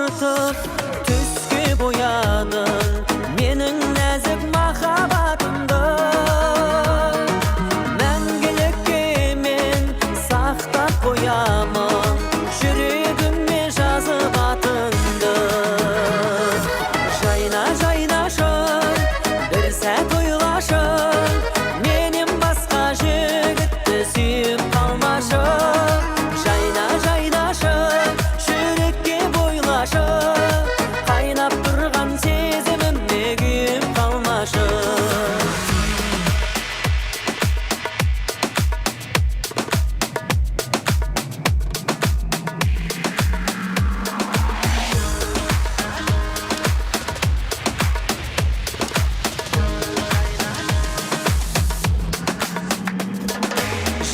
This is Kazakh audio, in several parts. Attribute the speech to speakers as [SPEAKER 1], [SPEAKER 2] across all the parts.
[SPEAKER 1] ışıtıp Tüskü boyadın Menin nazik mahabatımdı Мәңгілікке мен сақтап қоямын Жүрегіме жазып атыңды Жайна жайнашы бір сәт ойлашы Менен басқа жігітті сүйіп қалмашы Жайна жайнашы жүрекке бойлашы Қайнап тұрған сезіміме күйіп қалмашы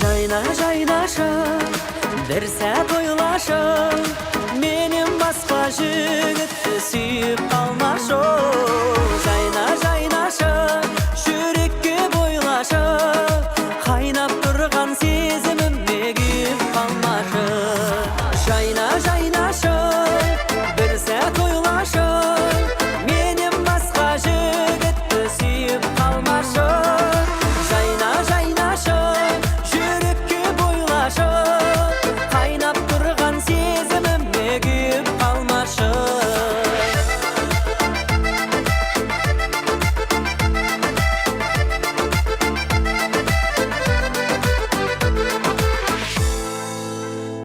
[SPEAKER 1] Жайна жайнашы бір сәт ойлашы Менен басқа жігітті сүйіп қалмашы Жайна